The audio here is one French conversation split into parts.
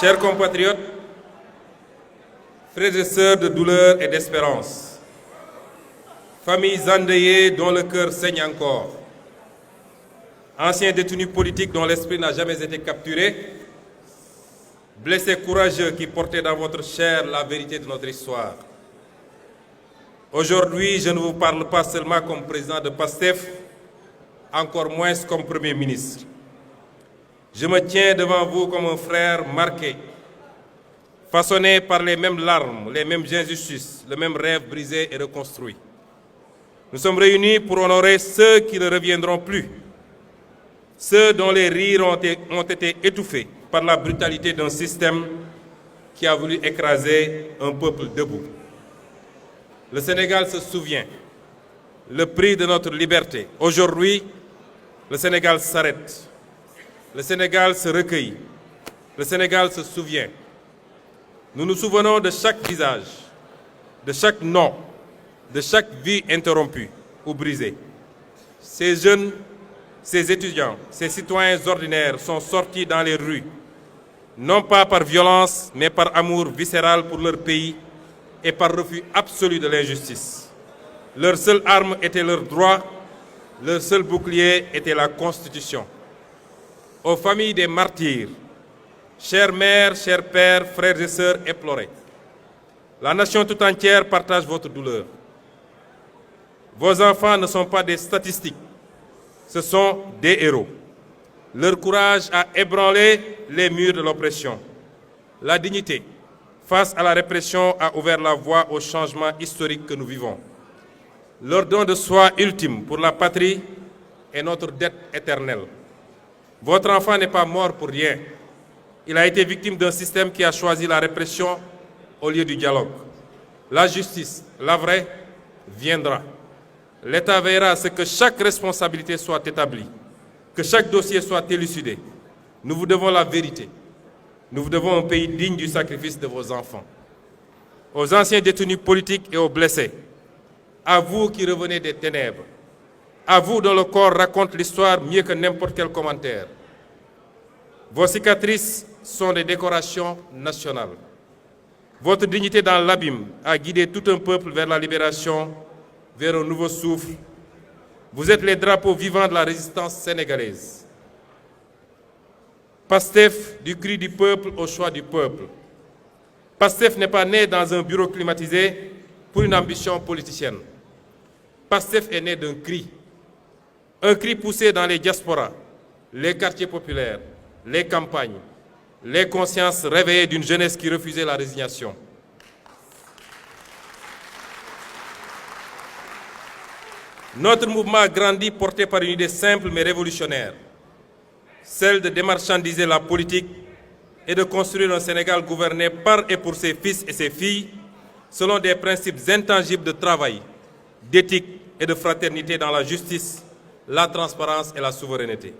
Chers compatriotes, frères et sœurs de douleur et d'espérance, familles endeuillées dont le cœur saigne encore, anciens détenus politiques dont l'esprit n'a jamais été capturé, blessés courageux qui portaient dans votre chair la vérité de notre histoire. Aujourd'hui, je ne vous parle pas seulement comme président de PASTEF, encore moins comme Premier ministre. Je me tiens devant vous comme un frère marqué, façonné par les mêmes larmes, les mêmes injustices, le même rêve brisé et reconstruit. Nous sommes réunis pour honorer ceux qui ne reviendront plus, ceux dont les rires ont été étouffés par la brutalité d'un système qui a voulu écraser un peuple debout. Le Sénégal se souvient, le prix de notre liberté. Aujourd'hui, le Sénégal s'arrête. Le Sénégal se recueille. Le Sénégal se souvient. Nous nous souvenons de chaque visage, de chaque nom, de chaque vie interrompue ou brisée. Ces jeunes, ces étudiants, ces citoyens ordinaires sont sortis dans les rues, non pas par violence, mais par amour viscéral pour leur pays et par refus absolu de l'injustice. Leur seule arme était leur droit, leur seul bouclier était la Constitution. Aux familles des martyrs, chères mères, chers pères, frères et sœurs éplorés, la nation tout entière partage votre douleur. Vos enfants ne sont pas des statistiques, ce sont des héros. Leur courage a ébranlé les murs de l'oppression. La dignité, face à la répression, a ouvert la voie au changement historique que nous vivons. Leur don de soi ultime pour la patrie est notre dette éternelle. Votre enfant n'est pas mort pour rien. Il a été victime d'un système qui a choisi la répression au lieu du dialogue. La justice, la vraie, viendra. L'État veillera à ce que chaque responsabilité soit établie, que chaque dossier soit élucidé. Nous vous devons la vérité. Nous vous devons un pays digne du sacrifice de vos enfants. Aux anciens détenus politiques et aux blessés, à vous qui revenez des ténèbres, à vous dont le corps raconte l'histoire mieux que n'importe quel commentaire. Vos cicatrices sont des décorations nationales. Votre dignité dans l'abîme a guidé tout un peuple vers la libération, vers un nouveau souffle. Vous êtes les drapeaux vivants de la résistance sénégalaise. PASTEF, du cri du peuple au choix du peuple. PASTEF n'est pas né dans un bureau climatisé pour une ambition politicienne. PASTEF est né d'un cri. Un cri poussé dans les diasporas, les quartiers populaires, les campagnes, les consciences réveillées d'une jeunesse qui refusait la résignation. Notre mouvement a grandi porté par une idée simple mais révolutionnaire, celle de démarchandiser la politique et de construire un Sénégal gouverné par et pour ses fils et ses filles selon des principes intangibles de travail, d'éthique et de fraternité dans la justice, la transparence et la souveraineté.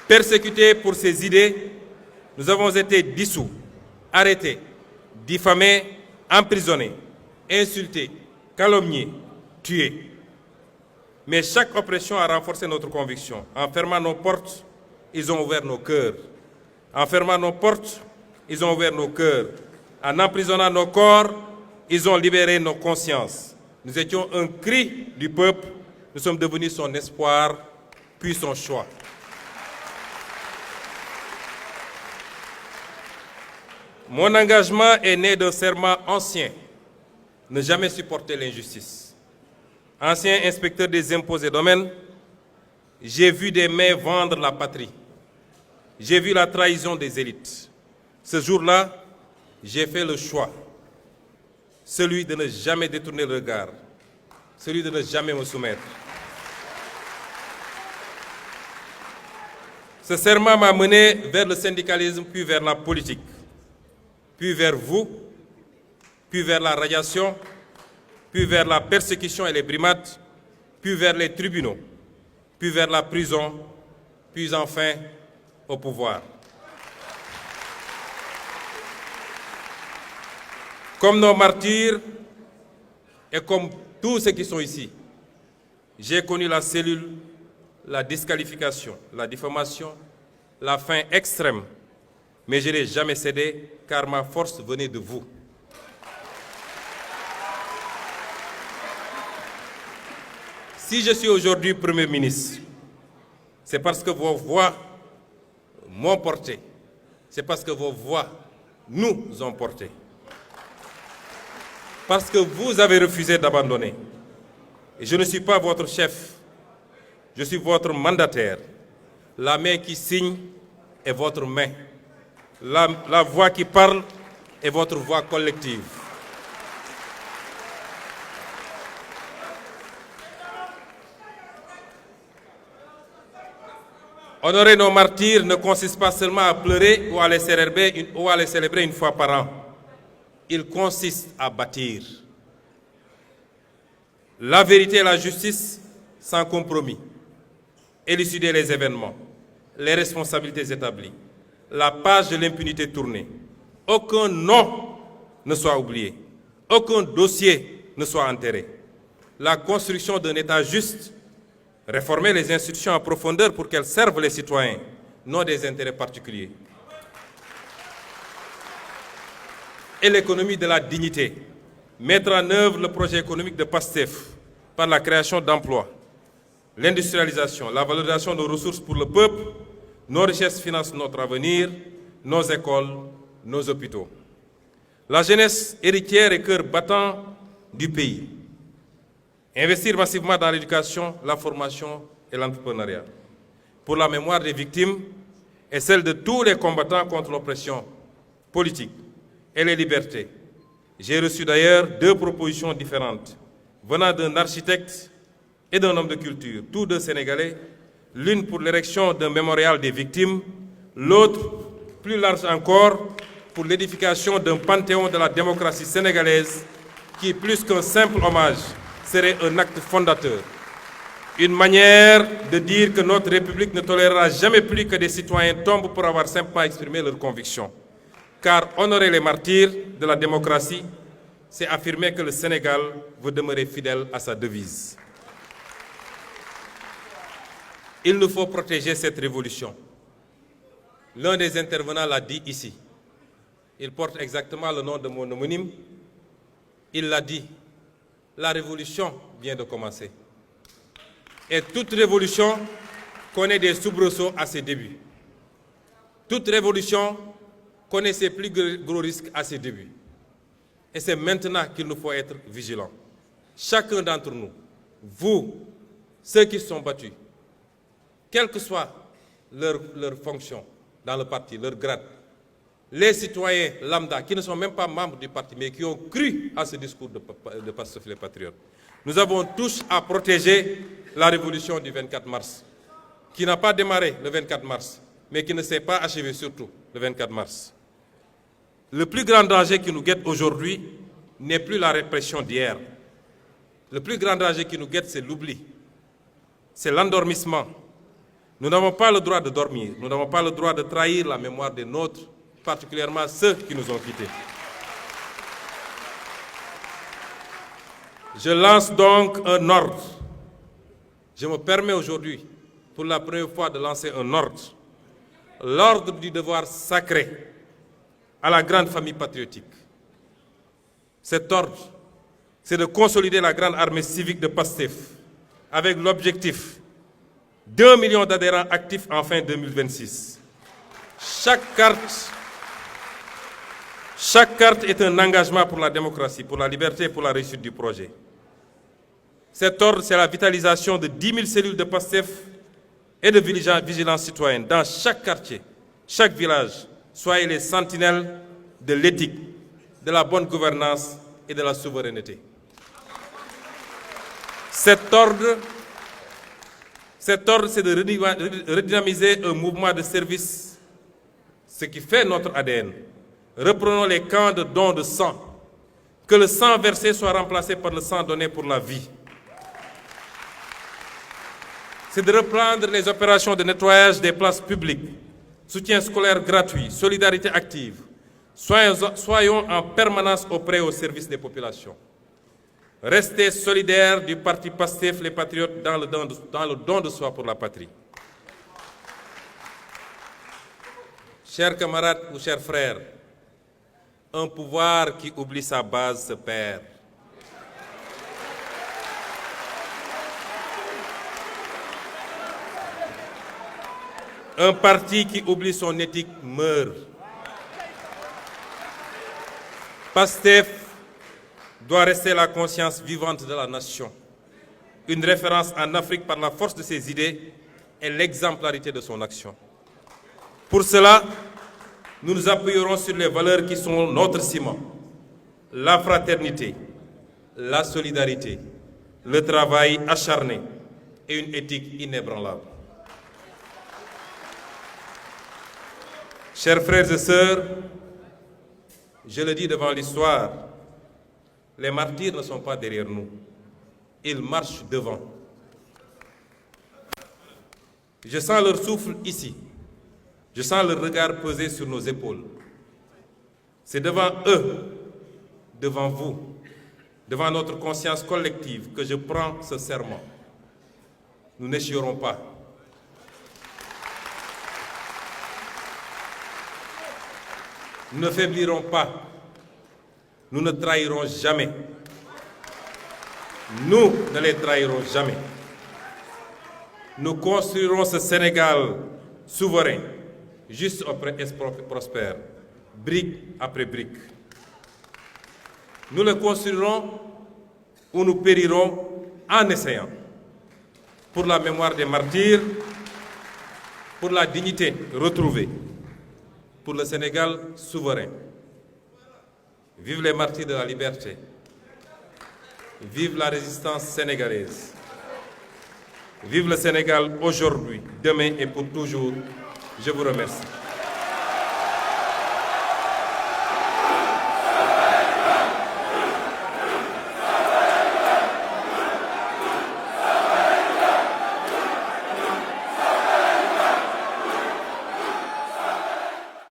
Persécutés pour ces idées, nous avons été dissous, arrêtés, diffamés, emprisonnés, insultés, calomniés, tués. Mais chaque oppression a renforcé notre conviction. En fermant nos portes, ils ont ouvert nos cœurs. En fermant nos portes, ils ont ouvert nos cœurs. En emprisonnant nos corps, ils ont libéré nos consciences. Nous étions un cri du peuple, nous sommes devenus son espoir, puis son choix. Mon engagement est né d'un serment ancien, ne jamais supporter l'injustice. Ancien inspecteur des impôts et domaines, j'ai vu des mains vendre la patrie. J'ai vu la trahison des élites. Ce jour-là, j'ai fait le choix. Celui de ne jamais détourner le regard, celui de ne jamais me soumettre. Ce serment m'a mené vers le syndicalisme, puis vers la politique, puis vers vous, puis vers la radiation, puis vers la persécution et les brimades, puis vers les tribunaux, puis vers la prison, puis enfin au pouvoir. Comme nos martyrs et comme tous ceux qui sont ici, j'ai connu la cellule, la disqualification, la diffamation, la faim extrême, mais je n'ai jamais cédé car ma force venait de vous. Si je suis aujourd'hui Premier ministre, c'est parce que vos voix m'ont porté. C'est parce que vos voix nous ont portés. Parce que vous avez refusé d'abandonner. Et je ne suis pas votre chef, je suis votre mandataire. La main qui signe est votre main. La voix qui parle est votre voix collective. Honorer nos martyrs ne consiste pas seulement à pleurer ou à les célébrer une fois par an. Il consiste à bâtir. La vérité et la justice sans compromis. Élucider les événements, les responsabilités établies, la page de l'impunité tournée. Aucun nom ne soit oublié, aucun dossier ne soit enterré. La construction d'un État juste, réformer les institutions en profondeur pour qu'elles servent les citoyens, non des intérêts particuliers. Et l'économie de la dignité. Mettre en œuvre le projet économique de PASTEF par la création d'emplois, l'industrialisation, la valorisation de nos ressources pour le peuple, nos richesses financent notre avenir, nos écoles, nos hôpitaux. La jeunesse héritière et cœur battant du pays. Investir massivement dans l'éducation, la formation et l'entrepreneuriat. Pour la mémoire des victimes et celle de tous les combattants contre l'oppression politique et les libertés. J'ai reçu d'ailleurs 2 propositions différentes, venant d'un architecte et d'un homme de culture, tous 2 Sénégalais, l'une pour l'érection d'un mémorial des victimes, l'autre, plus large encore, pour l'édification d'un panthéon de la démocratie sénégalaise qui, plus qu'un simple hommage, serait un acte fondateur. Une manière de dire que notre République ne tolérera jamais plus que des citoyens tombent pour avoir simplement exprimé leurs convictions. Car honorer les martyrs de la démocratie, c'est affirmer que le Sénégal veut demeurer fidèle à sa devise. Il nous faut protéger cette révolution. L'un des intervenants l'a dit ici. Il porte exactement le nom de mon homonyme. Il l'a dit. La révolution vient de commencer. Et toute révolution connaît des soubresauts à ses débuts. Toute révolution connaît ses plus gros risques à ses débuts. Et c'est maintenant qu'il nous faut être vigilants. Chacun d'entre nous, vous, ceux qui se sont battus, quelle que soit leur fonction dans le parti, leur grade, les citoyens lambda qui ne sont même pas membres du parti, mais qui ont cru à ce discours de Pastef les Patriotes. Nous avons tous à protéger la révolution du 24 mars, qui n'a pas démarré le 24 mars, mais qui ne s'est pas achevée surtout le 24 mars. Le plus grand danger qui nous guette aujourd'hui n'est plus la répression d'hier. Le plus grand danger qui nous guette, c'est l'oubli. C'est l'endormissement. Nous n'avons pas le droit de dormir. Nous n'avons pas le droit de trahir la mémoire des nôtres, particulièrement ceux qui nous ont quittés. Je lance donc un ordre. Je me permets aujourd'hui, pour la première fois, de lancer un ordre. L'ordre du devoir sacré à la grande famille patriotique. Cet ordre, c'est de consolider la grande armée civique de PASTEF avec l'objectif d'1 million d'adhérents actifs en fin 2026. Chaque carte est un engagement pour la démocratie, pour la liberté et pour la réussite du projet. Cet ordre, c'est la vitalisation de 10 000 cellules de PASTEF et de vigilance citoyenne dans chaque quartier, chaque village. Soyez les sentinelles de l'éthique, de la bonne gouvernance et de la souveraineté. Cet ordre, c'est de redynamiser un mouvement de service, ce qui fait notre ADN. Reprenons les camps de dons de sang. Que le sang versé soit remplacé par le sang donné pour la vie. C'est de reprendre les opérations de nettoyage des places publiques, soutien scolaire gratuit, solidarité active. Soyons en permanence auprès au service des populations. Restez solidaires du parti PASTEF, les patriotes, dans le don de soi pour la patrie. Chers camarades ou chers frères, un pouvoir qui oublie sa base se perd. Un parti qui oublie son éthique meurt. PASTEF doit rester la conscience vivante de la nation, une référence en Afrique par la force de ses idées et l'exemplarité de son action. Pour cela, nous nous appuierons sur les valeurs qui sont notre ciment: la fraternité, la solidarité, le travail acharné et une éthique inébranlable. Chers frères et sœurs, je le dis devant l'histoire, les martyrs ne sont pas derrière nous, ils marchent devant. Je sens leur souffle ici, je sens leur regard peser sur nos épaules. C'est devant eux, devant vous, devant notre conscience collective que je prends ce serment. Nous n'échouerons pas. Nous ne faiblirons pas. Nous ne trahirons jamais. Nous ne les trahirons jamais. Nous construirons ce Sénégal souverain, juste et prospère, brique après brique. Nous le construirons ou nous périrons en essayant. Pour la mémoire des martyrs, pour la dignité retrouvée, pour le Sénégal souverain. Vive les martyrs de la liberté. Vive la résistance sénégalaise. Vive le Sénégal aujourd'hui, demain et pour toujours. Je vous remercie.